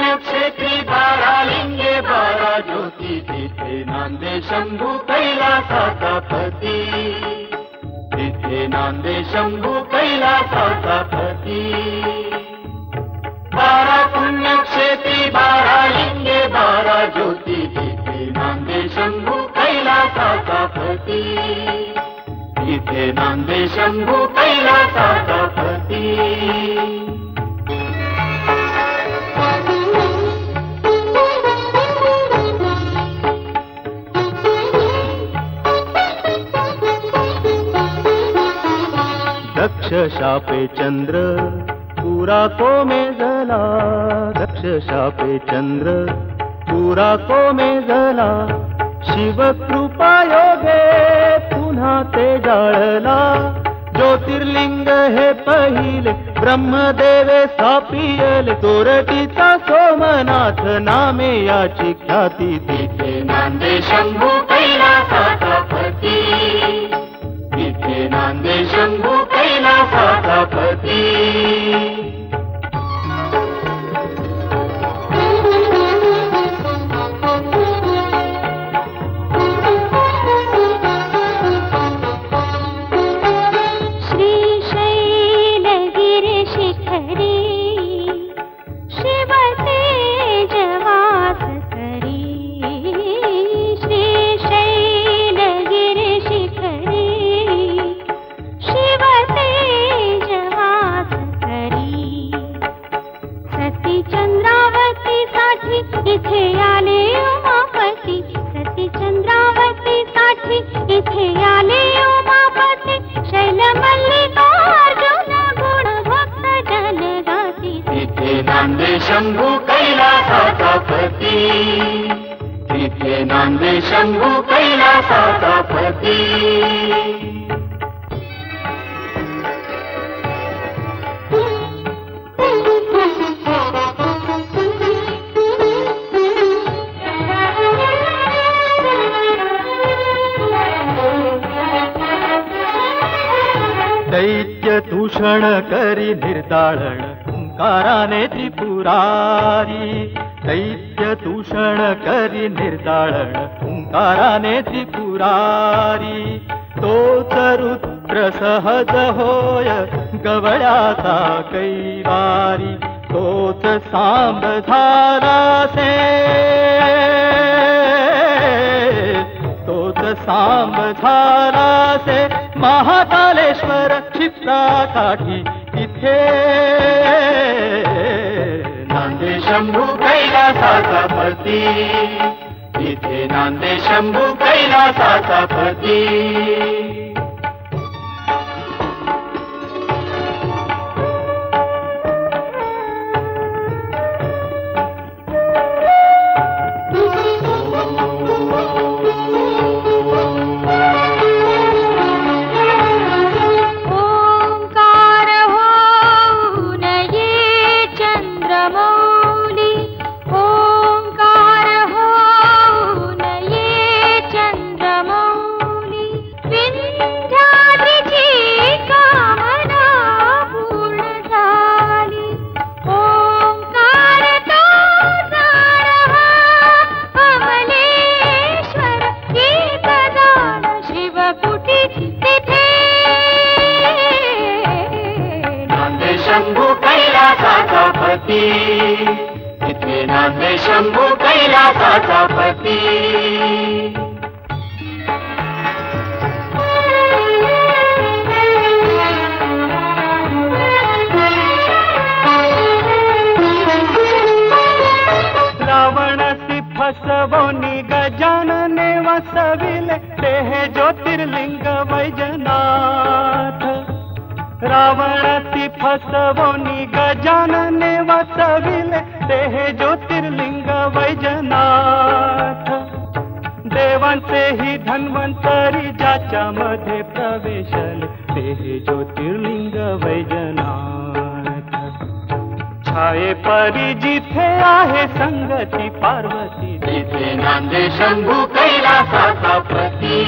पुण्यक्षेत्री 12 लिंगे 12 ज्योती तिथे नांदे शंभू कैलासाचा पती तिथे नांदे शंभू कैलासाचा पती 12 पुण्यक्षेत्री 12 लिंगे 12 ज्योती तिथे नांदे शंभू कैलासाचा पती तिथे नांदे शंभू कैलासाचा पती दक्ष शापे चंद्र पूरा को मेजला दक्ष शापे चंद्र पूरा को मेजला शिव कृपा योगे पुन्हा ते जाळला ज्योतिर्लिंग हे पहिले ब्रह्मदेवे स्थापिले सोरटीचा सोमनाथ नामे याची ख्याती तिथे नांदे शंभू कैलासाचा पती तिथे नांदे शंभू कैलासाचा पती इथे आले उमापती सती चंद्रावती साठी इथे आले उमापती शैल मल्लिकार्जुन गुण भक्त जन गाती तिथे नांदे शंभू कैलासाचा पती तिथे नांदे शंभू कैलासाचा पती दैत्य दूषण करी निर्दाळण ओंकाराने त्रिपुरारी दैत्य दूषण करी निर्दाळण ओंकाराने त्रिपुरारी तोच रुद्र सहज होय गवळ्याचा कैवारी तोच सांब झालासे तोच सांब झालासे महाकालेश्वर क्षिप्रा काठी तिथे नांदे शंभू कैलासाचा पती तिथे नांदे शंभू कैलासाचा पती तिथे नांदे शंभू कैलासाचा पती रावणासी फसवोनी गजानने वसविले ते हे ज्योतिर्लिंग वैजनाथ रावणाची फसवोनी गजानने वसविले ते हे ज्योतिर्लिंग वैजनाथ देवांचे ही धन्वंतरी ज्याच्या मध्ये प्रवेशले ते हे ज्योतिर्लिंग वैजनाथ छाये परी जिथे आहे संगती पार्वती तिथे नांदे शंभू कैलासाचा पती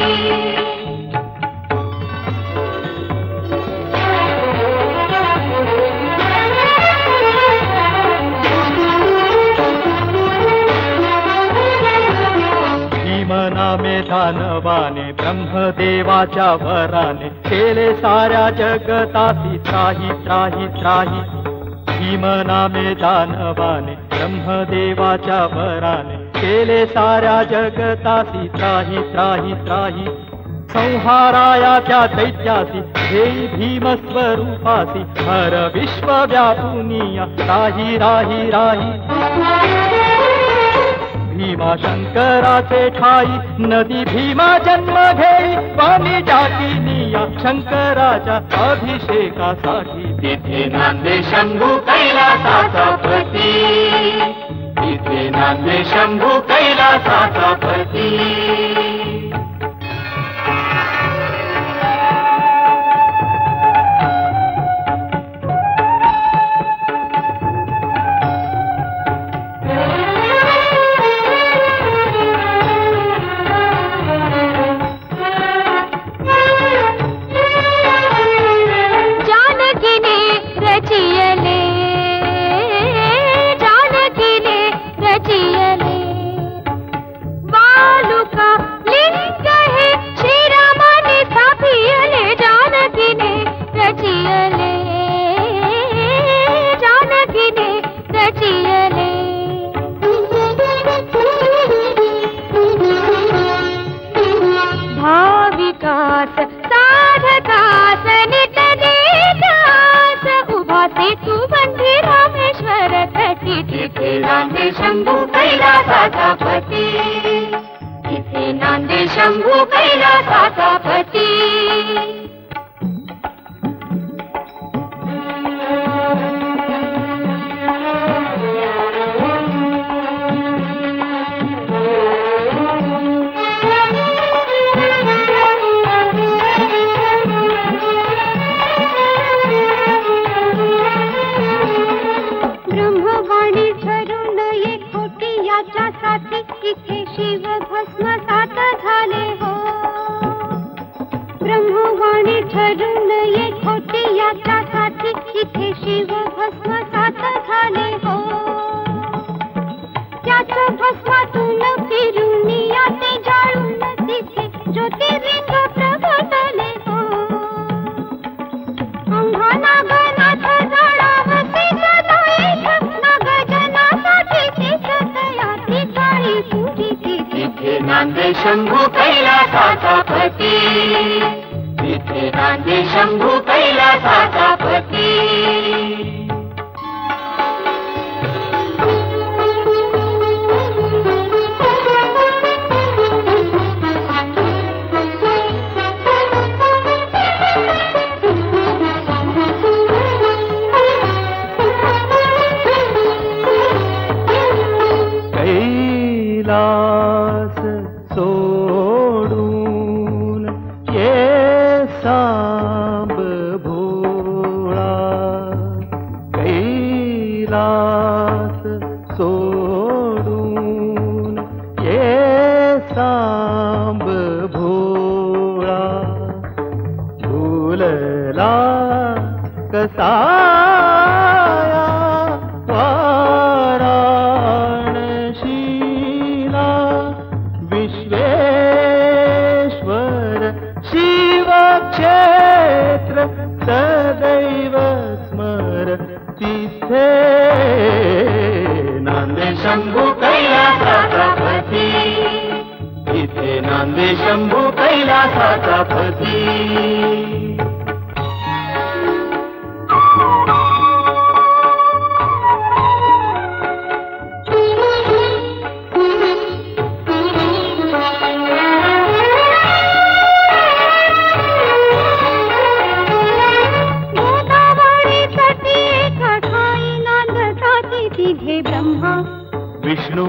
दानवाने ब्रह्मदेवाच्या वराने केले साऱ्या जगतासी त्राही त्राही त्राही. भीम नामे दानवाने ब्रह्मदेवाच्या वराने केले साऱ्या जगतासी त्राही त्राही त्राही. संहाराया त्या दैत्यासी देई भीम स्वरूपासी हर विश्व व्यापुनिया राही राही राही. भीमा शंकराचे ठाई नदी भीमा जन्म घेई पाणी जातीनिया शंकराच्या अभिषेकासाठी. तिथे नांदे शंभू कैलासाचा पती, तिथे नांदे शंभू कैलासाचा पती. तिथे नांदे शंभू कैलासाचा पती, तिथे नांदे शंभू कैलासाचा पती. इथे शिव भस्मसात झाले हो. ब्रह्मवाणी ठरून ये खोटी याच्यासाठी इथे शिव भस्मसात झाले हो. त्याचं भस्मातून फिरून ते जाळून तिथे ज्योतिर्लिंग प्रगटले हो. अंघा नागनाथ जळावसे सदा एक नागजनासाठी तीर्थयात्री काळी तुझी तिथे नांदे शंभू कैलासाचा पती, तिथे नांदे शंभू कैलासाचा पती. कैलास सोडून ये सांब भोळा. कैलास सोडून ये सांब भोळा. भूलला कसा सदैव स्मर तिथे नांदे शंभू कैलासाचा पती, तिथे नांदे शंभू कैलासाचा पती. ब्रह्मा विष्णु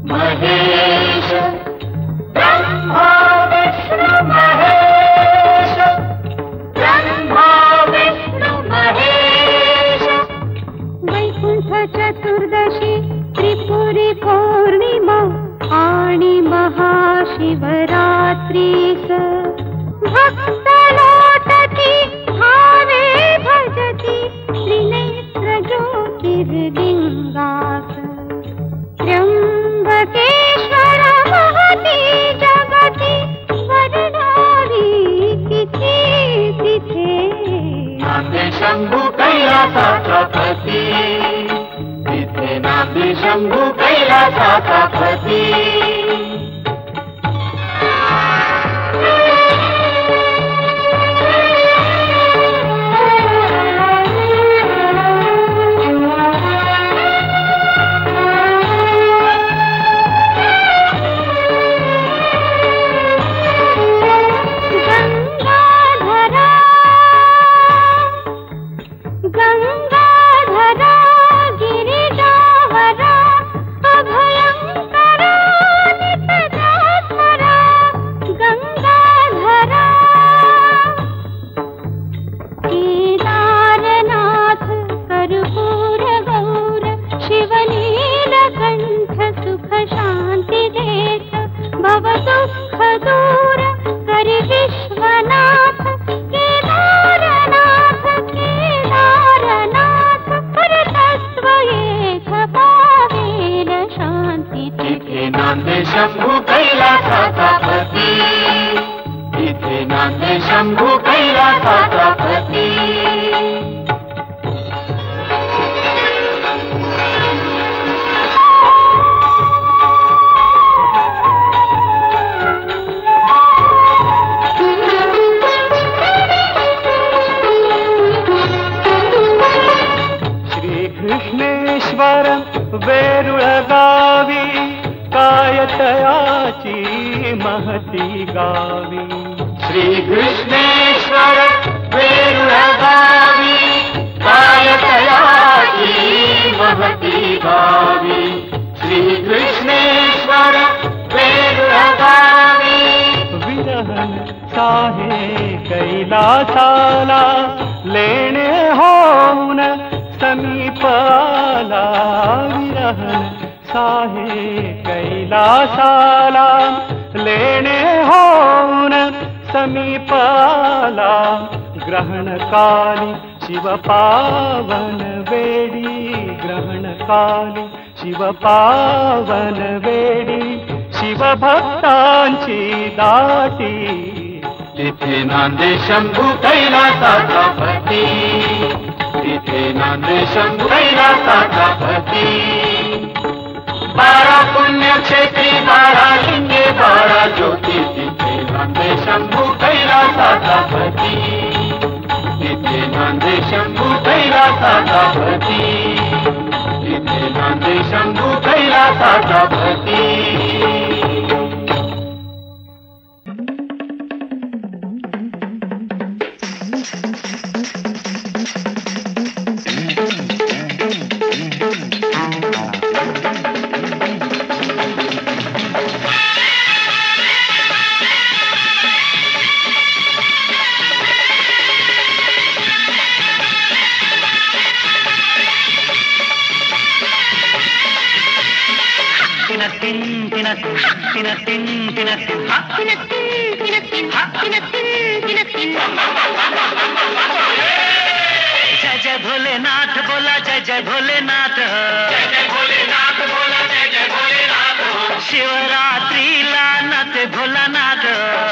महेश, ब्रह्मा विष्णु महेश, नांदे शंभू कैलासाचा पती, तिथे नांदे शंभू कैलासाचा पती. नांदे शंभू कैलासाचा पती, तिथे नांदे शंभू कैलासाचा पती. श्रीकृष्णेश्वर वेरुळ गावी कायतयाची महती गावी. श्रीकृष्णेश्वर वेरुळ गावी कायतयाची महती गावी. श्रीकृष्णेश्वर वेरुळ गावी. विरहन साहे कैलासाला लेणे होऊन समीप आला. विरहन साहे कैलासाला लेणे होऊन समीप आला. ग्रहणकाली शिव पावन वेडी, ग्रहणकाली शिव पावन वेडी, शिवभक्तांची दाटी. तिथे नांदे शंभू कैलासाचा पती, तिथे नांदे शंभू कैलासाचा पती. 12 पुण्यक्षेत्री 12 लिंगे 12 ज्योती, तिथे नांदे शंभू कैलासाचा पती, तिथे नांदे शंभू कैलासाचा पती, तिथे नांदे शंभू कैलासाचा पती. जय जय भोलेनाथ बोला, जय जय भोलेनाथ, जय जय भोलेनाथ बोला, जय जय भोलेनाथ. शिवरात्रीला नाचे भोलानाथ,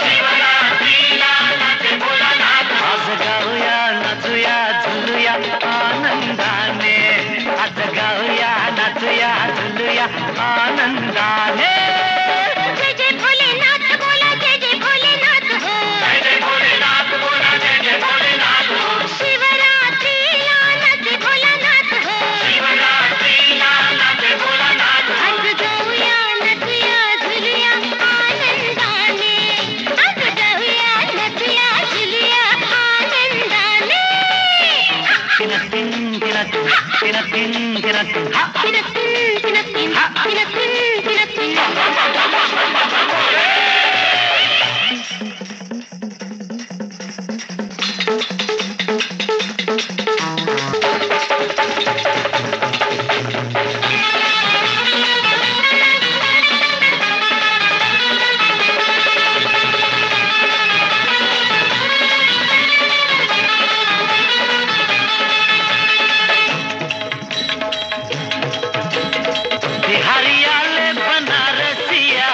शिवरात्रीला नाचे भोलानाथ. आज गाऊया नाचूया झुलूया आनंदाने, आज गाऊया नाचूया झुलूया आनंदाने. जय जय भोलेनाथ बोला, जय जय भोलेनाथ हो. जय जय भोलेनाथ बोला, जय जय भोलेनाथ. शिवरात्रीला नाचे भोलानाथ हो. शिवरात्रीला नाचे भोलानाथ. आज गाऊया नाचूया झुलूया आनंदाने, आज गाऊया नाचूया झुलूया आनंदाने. तिन तिन तिन तिन तिन तिन तिन हा तिन तिन तिन तिन तिन तिन तिन. बिहारिया ले बनारसिया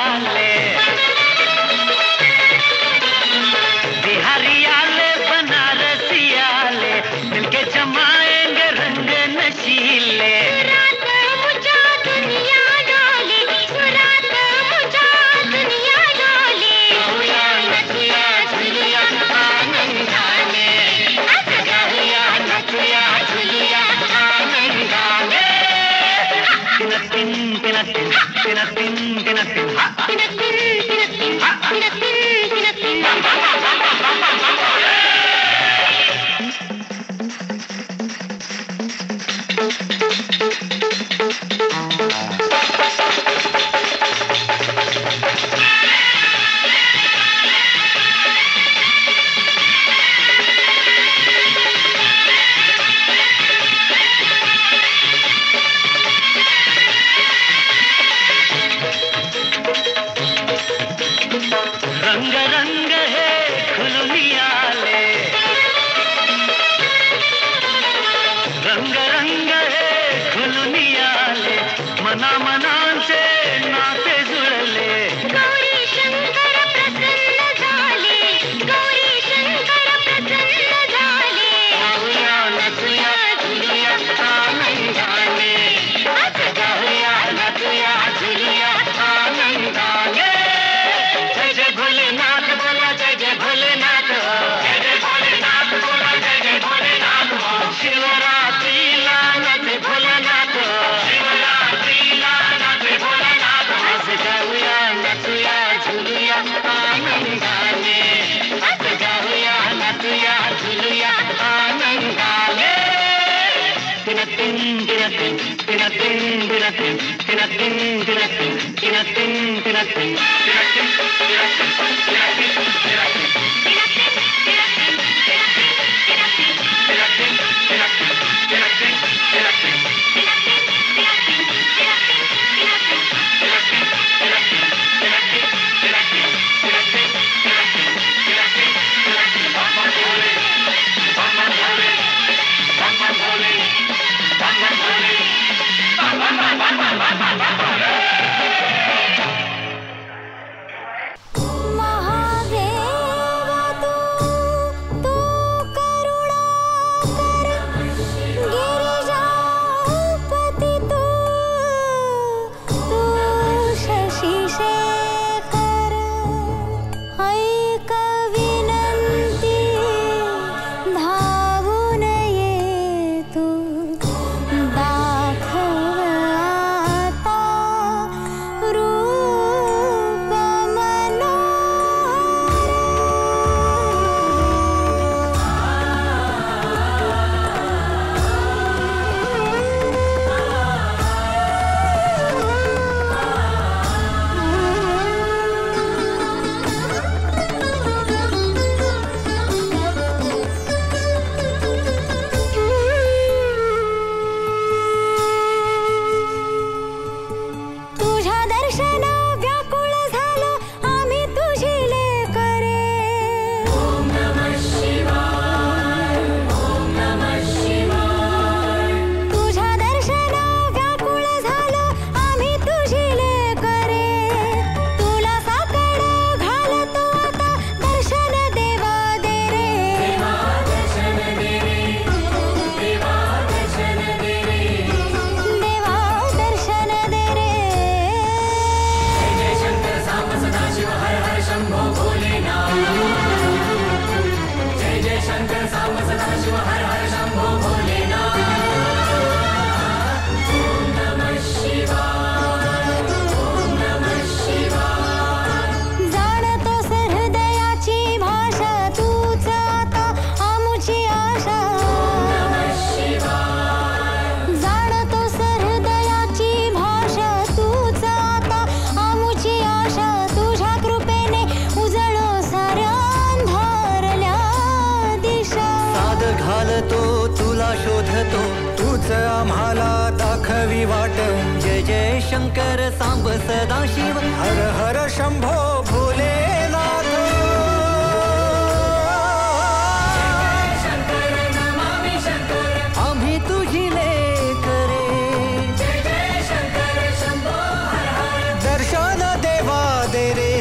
के जमाएंगे रंग नशीले। सुरात मुझा दुनिया डोले, सुरात मुझा दुनिया डोले। गाऊया नचूया झुलूया आनंदाने, गाऊया नचूया झुलूया आनंदाने। तिनतिन तिनतिन तिनतिन तिनतिन हा तिनतिन तिनतिन तिनतिन तिनतिन। रंग रंग है खुलनियाले, रंग रंग है खुलनियाले, मना मनांचे नाते जुळले। गौरी शंकर प्रसन्न झाले, गौरी शंकर प्रसन्न झाले। गाऊया नचूया झुलूया आनंदाने, गाऊया नचूया झुलूया आनंदाने। जय जय भोलेनाथ बोला, जय जय भोलेनाथ, जय जय भोलेनाथ बोला, जय जय भोलेनाथ हो। शिवरात्रीला नाचे भोलेनाथ, शिवरात्रीला नाचे भोलेनाथ हो। आज गाऊया नचूया झुलूया आनंदाने, आज गाऊया नचूया झुलूया आनंदाने। तिनतिन तिनतिन तिनतिन तिनतिन तिनतिन तिनतिन तिनतिन तिनतिन। महादेवा तू करुणा कर, गिरिजापति तू शशि शेखर। ऐक विनंती धावून ये तू, दाखव आता रूप तुझ्या दर्शना व्याकुळ झालो आम्ही तुझी लेकरे। ओम नमः शिवाय, ओम नमः शिवाय। तुझ्या दर्शना व्याकुळ झालो आम्ही तुझी लेकरे। तुला साकड घालतो आता दर्शन देवा दे रे, देवा दर्शन दे रे, देवा दर्शन दे रे, देवा दर्शन दे रे। जय शंकर सांब सदा शिव हर हर शंभो भोलेनाथ। जय जय शंकर सांब सदा शिव हर हर शंभो भोलेनाथ। ओम नमः शिवाय, ओम नमः शिवाय। जाणतोस हृदयाची भाषा तूच आता आमुची आशा। जाणतोस हृदयाची भाषा तूच आता आमुची आशा। तुझ्या कृपेने उजळो साऱ्या अंधारल्या दिशा। साद घालतो तुला शोधतो, तूच आम्हाला दाखवी वाट। जय जय शंकर सांब सदाशिव हर हर शंभो भोलेनाथ। शंकर नमामि शंकर, आम्ही तुझी लेकरे। जय जय शंकर शंभो हर हर। दर्शन देवा दे रे,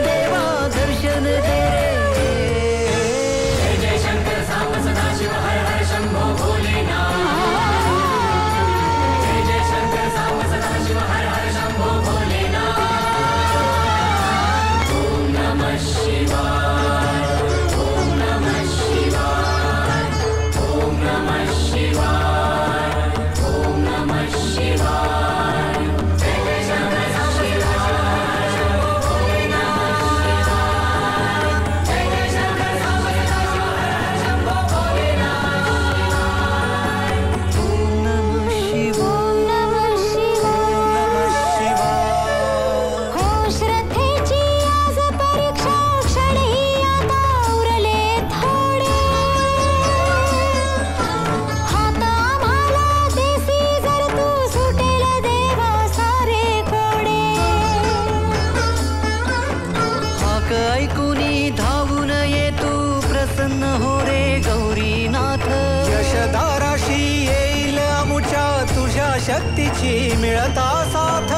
देवा दर्शन ऐक ऐकुनी धावून ये तू प्रसन्न हो रे गौरीनाथ यशदाराशी येईल आमुच्या तुझ्या शक्तीची मिळता साथ